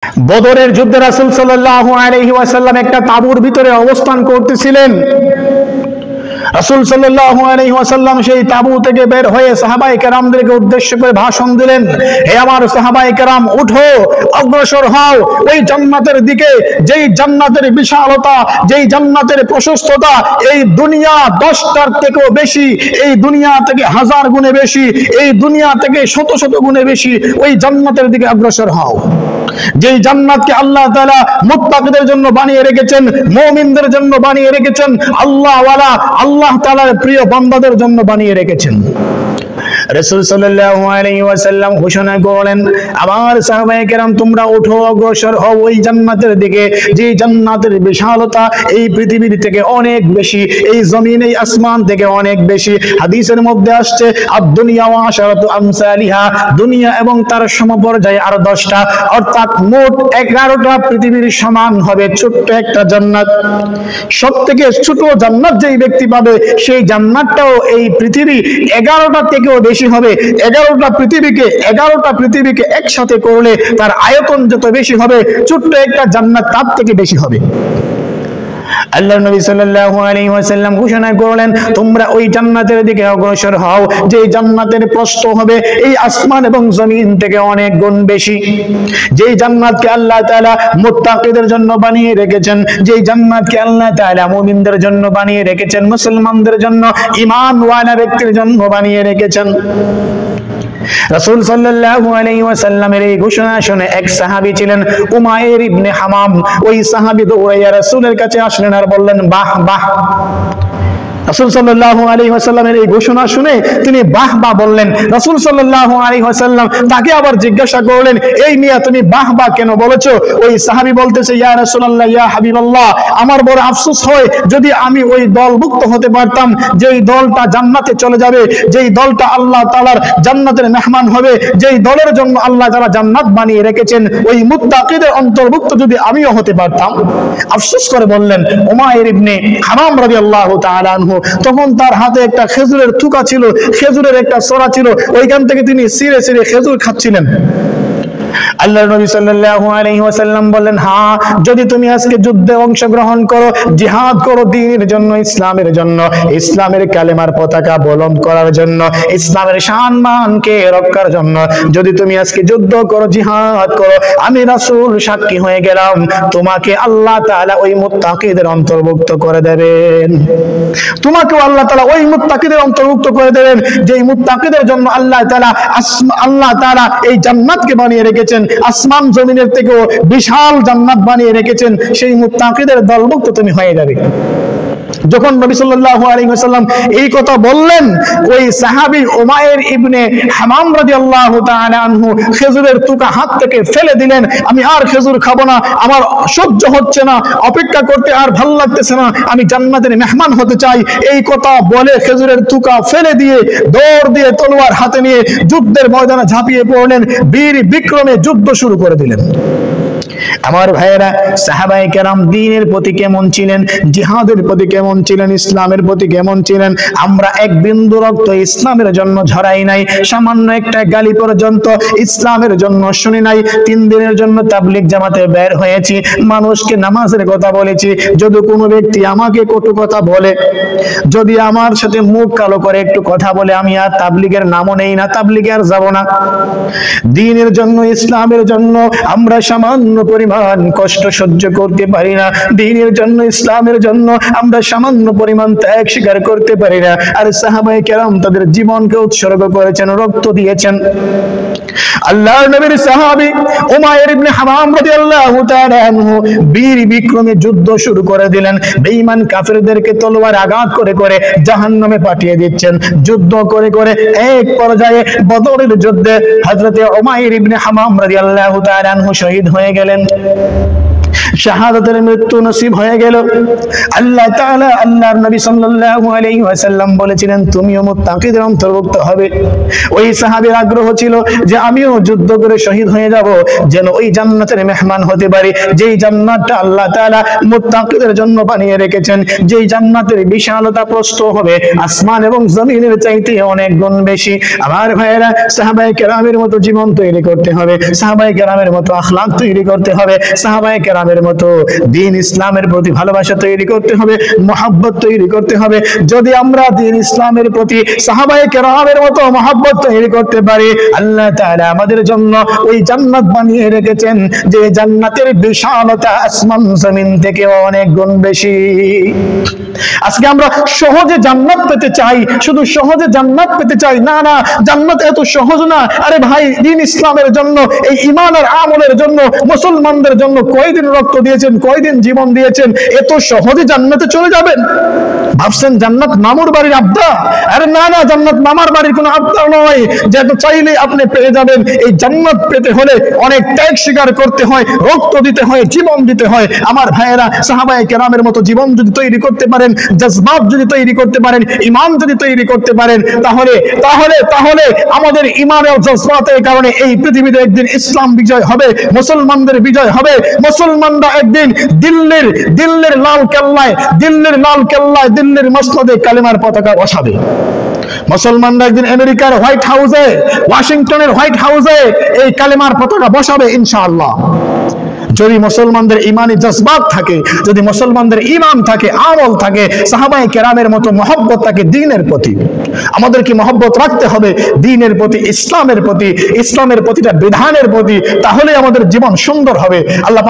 বদরের যুদ্ধে রাসূল সাল্লাল্লাহু আলাইহি ওয়াসাল্লাম একটা তাঁবুর ভিতরে অবস্থান করতেছিলেন। রাসূল সাল্লাল্লাহু আলাইহি ওয়াসাল্লাম সেই তাঁবু থেকে বের হয়ে সাহাবায়ে কেরামদেরকে উদ্দেশ্য করে ভাষণ দিলেন, হে আমার সাহাবায়ে কেরাম, উঠো, অগ্রসর হও ওই জান্নাতের দিকে, যেই জান্নাতের বিশালতা, যেই জান্নাতের প্রশস্ততা এই দুনিয়া 10টার থেকেও বেশি, এই দুনিয়া থেকে 1000 গুণে বেশি, এই দুনিয়া থেকে শত শত গুণে বেশি, ওই জান্নাতের দিকে অগ্রসর হও। যেই জান্নাতকে আল্লাহ তাআলা মুত্তাকিদের জন্য বানিয়ে রেখেছেন, মুমিনদের জন্য বানিয়ে রেখেছেন, আল্লাহওয়ালা আল্লাহ তাআলার প্রিয় বান্দাদের জন্য বানিয়ে রেখেছেন। রাসূল সাল্লাল্লাহু আলাইহি ওয়াসাল্লাম ঘোষণা করলেন, আমার সাহাবায়ে কেরাম, তোমরা ওঠো, অগ্রসর হও ওই জান্নাতের দিকে, যে জান্নাতের বিশালতা এই পৃথিবীর থেকে অনেক বেশি, এই জমিন এই আসমান থেকে অনেক বেশি। হাদিসের মধ্যে আসছে, আদ-দুনিয়া ওয়া আশারাতু আমসালিহা, দুনিয়া এবং তার সমপর্যায়ে আর 10টা, অর্থাৎ মোট 11টা পৃথিবীর সমান হবে ছোট্ট একটা জান্নাত। সবথেকে ছোট জান্নাত যেই ব্যক্তি পাবে, সেই জান্নাতটাও এই পৃথিবী 11টা থেকেও বেশি হবে। 11টা পৃথিবীকে একসাথে করলে তার আয়তন যত বেশি হবে, ছোট্ট একটা জান্নাত তার থেকে বেশি হবে। আল্লাহর নবী সাল্লাল্লাহু আলাইহি ওয়াসাল্লাম ঘোষণা করলেন, তোমরা ওই জান্নাতের দিকে অগ্রসর হও যে জান্নাতের প্রস্থ হবে এই আসমান এবং জমিন থেকে অনেক গুণ বেশি। যেই জান্নাতকে আল্লাহ তাআলা মুত্তাকিদের জন্য বানিয়ে রেখেছেন, যেই জান্নাতকে আল্লাহ তাআলা মুমিনদের জন্য বানিয়ে রেখেছেন, মুসলমানদের জন্য, ঈমানওয়ালা ব্যক্তির জন্য বানিয়ে রেখেছেন। রাসূল সাল্লাল্লাহু আলাইহি ওয়াসাল্লামের এই ঘোষণা শুনে এক সাহাবী ছিলেন উমাইর ইবনে হামাম, ওই সাহাবী দৌড়াইয়া রাসূলের কাছে আসলেন আর বললেন, বাহ বাহ। রাসূল সাল্লাল্লাহু আলাইহি ওয়াসাল্লামের এই ঘোষণা শুনে তিনি বাহ বাহ বললেন। রাসূল সাল্লাল্লাহু আলাইহি ওয়াসাল্লাম তাকে আবার জিজ্ঞাসা করলেন, এই মিয়া তুমি বাহ বাহ কেন বলেছো? ওই সাহাবী বলতেছে, ইয়া রাসূলুল্লাহ, ইয়া হাবিবাল্লাহ, আমার বড় আফসোস হয় যদি আমি ওই দলভুক্ত হতে পারতাম যেই দলটা জান্নাতে চলে যাবে, যেই দলটা আল্লাহ তাআলার জান্নাতের মেহমান হবে, যেই দলের জন্য আল্লাহ তাআলা জান্নাত বানিয়ে রেখেছেন, ওই মুত্তাকিদের অন্তর্ভুক্ত যদি আমিও হতে পারতাম। আফসোস করে বললেন উমাইর ইবনে হামাম রাদিয়াল্লাহু তাআলা আনহু। তখন তার হাতে একটা খেজুরের থুকা ছিল, খেজুরের একটা সরা ছিল, ওইখান থেকে তিনি ছিঁড়ে ছিঁড়ে খেজুর খাচ্ছিলেন। আল্লাহর নবী সাল্লাল্লাহু আলাইহি ওয়াসাল্লাম বললেন, হ্যাঁ, যদি তুমি আজকে যুদ্ধে অংশগ্রহণ করো, জিহাদ করো দ্বীনের জন্য, ইসলামের জন্য, ইসলামের কালেমার পতাকা বুলন্দ করার জন্য, ইসলামের সম্মানকে রক্ষার জন্য যদি তুমি আজকে যুদ্ধ করো, জিহাদ করো, আমি রাসূল সাক্ষী হয়ে গেলাম তোমাকে আল্লাহ তাআলা ওই মুত্তাকিদের অন্তর্ভুক্ত করে দেবেন। তোমাকে আল্লাহ তাআলা ওই মুত্তাকিদের অন্তর্ভুক্ত করে দেবেন যেই মুত্তাকিদের জন্য আল্লাহ তাআলা এই জান্নাতকে বানিয়ে রেখেছেন, আসমান জমিনের থেকেও বিশাল জান্নাত বানিয়ে রেখেছেন, সেই মুত্তাকিদের দলভুক্ত তুমি হয়ে যাবে। যখন নবী সাল্লাল্লাহু আলাইহি ওয়াসাল্লাম এই কথা বললেন, ওই সাহাবী উমাইর ইবনে হামাম রাদিয়াল্লাহু তাআলা আনহু খেজুরের টুকা হাত থেকে ফেলে দিলেন। আমি আর খেজুর খাবো না, আমার সহ্য হচ্ছে না, অপেক্ষা করতে আর ভালো লাগতেছে না, আমি জান্নাতের মেহমান হতে চাই। এই কথা বলে খেজুরের টুকা ফেলে দিয়ে দৌড় দিয়ে তলোয়ার হাতে নিয়ে যুদ্ধের ময়দানে ঝাঁপিয়ে পড়লেন, বীর বিক্রমে যুদ্ধ শুরু করে দিলেন। আমার ভাইয়েরা, সাহাবায়ে কেরাম দ্বীনের প্রতি কেমন ছিলেন, জিহাদের প্রতি কেমন ছিলেন, ইসলামের প্রতি কেমন ছিলেন? আমরা এক বিন্দু রক্ত ইসলামের জন্য ঝরাই নাই, সামান্য একটা গালি পর্যন্ত ইসলামের জন্য শুনি নাই। 3 দিনের জন্য তাবলীগ জামাতে বের হয়েছি, মানুষকে নামাজের কথা বলেছি। যদি কোনো ব্যক্তি আমাকে কটু কথা বলে, যদি আমার সাথে মুখ কালো করে একটু কথা বলে, আমি আর তাবলীগের নামও নেই না, তাবলীগে আর যাব না। দ্বীনের জন্য, ইসলামের জন্য আমরা সামান্য পরিমাণ কষ্ট সহ্য করতে পারি না, দ্বীনের জন্য, ইসলামের জন্য আমরা সামান্য পরিমাণ ত্যাগ স্বীকার করতে পারি না। আর সাহাবায়ে কেরাম তাদের জীবনকে উৎসর্গ করেছেন, রক্ত দিয়েছেন। আল্লাহর নবীর সাহাবী উমাইর ইবনে হামাম রাদিয়াল্লাহু তাআলা আনহু বীর বিক্রমে যুদ্ধ শুরু করে দিলেন। বেঈমান কাফেরদেরকে তলোয়ার আঘাত করে করে জাহান্নামে পাঠিয়ে দিচ্ছেন। যুদ্ধ করে করে এক পর্যায়ে বদরের যুদ্ধে হযরতে উমাইর ইবনে হামাম রাদিয়াল্লাহু তাআলা আনহু শহীদ হয়ে গেলেন। শাহাদাতের মৃত্যু নসিব হয়ে গেল। আল্লাহ তাআলা আল্লাহর নবী সাল্লাল্লাহু আলাইহি ওয়াসাল্লাম বলেছিলেন তুমিও মুত্তাকিদের অন্তর্ভুক্ত হবে। ওই সাহাবীর আগ্রহ ছিল যে আমিও যুদ্ধ করে শহীদ হয়ে যাব, যেন ওই জান্নাতের মেহমান হতে পারি, যেই জান্নাতটা আল্লাহ তাআলা মুত্তাকিদের জন্য বানিয়ে রেখেছেন, যেই জান্নাতের বিশালতা প্রস্থ হবে আসমান এবং জমিনের চাইতে অনেক গুণ বেশি। আমার ভাইয়েরা, সাহাবায়ে কেরামের মতো জীবন তৈরি করতে হবে, সাহাবায়ে কেরামের মতো আখলাক তৈরি করতে হবে, সাহাবায়ে কেরামের মতো দ্বীন ইসলামের প্রতি ভালোবাসা তৈরি করতে হবে, মহব্বত তৈরি করতে হবে। যদি আমরা দ্বীন ইসলামের প্রতি সাহাবায়ে কেরামের মতো মহব্বত তৈরি করতে পারি, আল্লাহ তাআলা আমাদের জন্য ওই জান্নাত বানিয়ে রেখেছেন যে জান্নাতের বিশালতা আসমান জমিন থেকে অনেক গুণ বেশি। আজকে আমরা সহজে জান্নাত পেতে চাই, শুধু সহজে জান্নাত পেতে চাই, না না, জান্নাত এত সহজ না। আরে ভাই, দ্বীন ইসলামের জন্য, এই ঈমান আর আমলের জন্য, মুসলমানদের জন্য কয়দিন রক্ত দিয়েছেন, কয়দিন জীবন দিয়েছেন, এত সহজে জান্নাতে চলে যাবেন? ভাবছেন জান্নাত মামুর বাড়ির আবদার? আরে না না, জান্নাত মামার বাড়ির কোনো আবদার নয় যে এত চাইলেই আপনি পেয়ে যাবেন। এই জান্নাত পেতে হলে অনেক ত্যাগ স্বীকার করতে হয়, রক্ত দিতে হয়, জীবন দিতে হয়। আমার ভাইয়েরা, সাহাবায়ে কেরামের মতো জীবন যদি তৈরি করতে পারেন, জজবাত যদি তৈরি করতে পারেন, ঈমান যদি তৈরি করতে পারেন, তাহলে তাহলে তাহলে আমাদের ঈমান ও জজবাতের কারণে এই পৃথিবীতে একদিন ইসলাম বিজয় হবে, মুসলমানদের বিজয় হবে। মুসলমানরা একদিন দিল্লির লাল কেল্লায়, দিল্লির মসনদে কালেমার পতাকা বসাবে। মুসলমানরা একদিন আমেরিকার হোয়াইট হাউসে, ওয়াশিংটনের হোয়াইট হাউসে এই কালেমার পতাকা বসাবে ইনশাআল্লাহ। যদি মুসলমানদের ঈমানি জজবাত থাকে, যদি মুসলমানদের ঈমান থাকে, আমল থাকে, সাহাবায়ে কেরামের মতো মহব্বত থাকে দ্বীনের প্রতি। আমাদেরকে মহব্বত রাখতে হবে দ্বীনের প্রতি, ইসলামের প্রতি, ইসলামের প্রতিটা বিধানের প্রতি, তাহলে আমাদের জীবন সুন্দর হবে। আল্লাহ